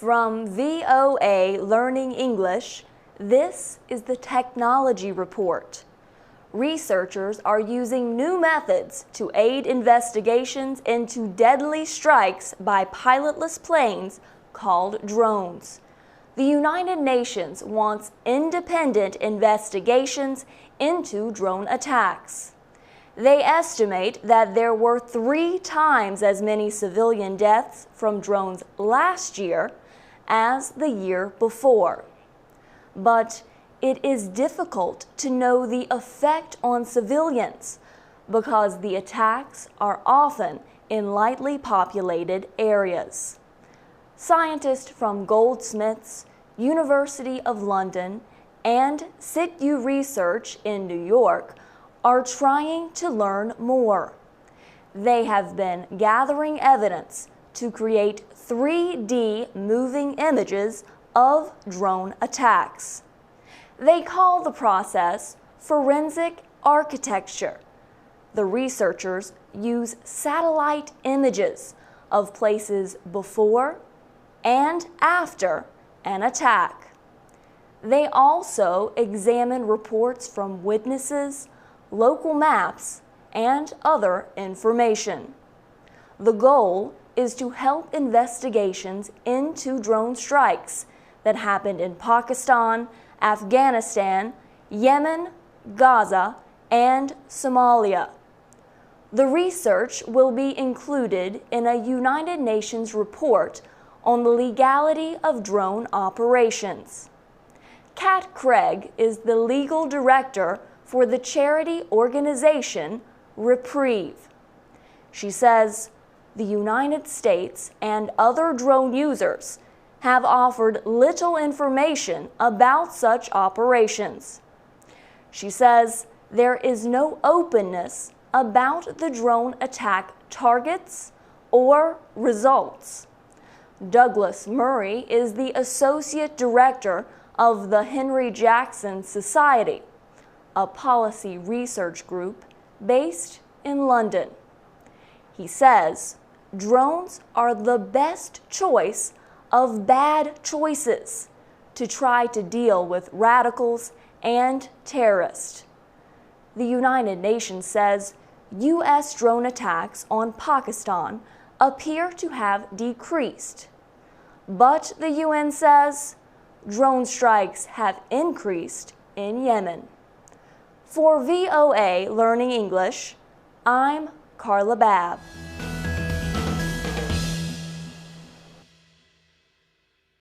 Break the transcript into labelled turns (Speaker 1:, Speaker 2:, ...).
Speaker 1: From VOA Learning English, this is the Technology Report. Researchers are using new methods to aid investigations into deadly strikes by pilotless planes called drones. The United Nations wants independent investigations into drone attacks. They estimate that there were 3 times as many civilian deaths from drones last year as the year before. But it is difficult to know the effect on civilians because the attacks are often in lightly populated areas. Scientists from Goldsmiths, University of London, and CityU Research in New York are trying to learn more. They have been gathering evidence to create 3D moving images of drone attacks. They call the process forensic architecture. The researchers use satellite images of places before and after an attack. They also examine reports from witnesses, local maps, and other information. The goal is to help investigations into drone strikes that happened in Pakistan, Afghanistan, Yemen, Gaza, and Somalia. The research will be included in a United Nations report on the legality of drone operations. Kat Craig is the legal director for the charity organization Reprieve. She says the United States and other drone users have offered little information about such operations. She says there is no openness about the drone attack targets or results. Douglas Murray is the Associate Director of the Henry Jackson Society, a policy research group based in London. He says drones are the best choice of bad choices to try to deal with radicals and terrorists. The United Nations says U.S. drone attacks on Pakistan appear to have decreased. But the UN says drone strikes have increased in Yemen. For VOA Learning English, I'm Carla Babb.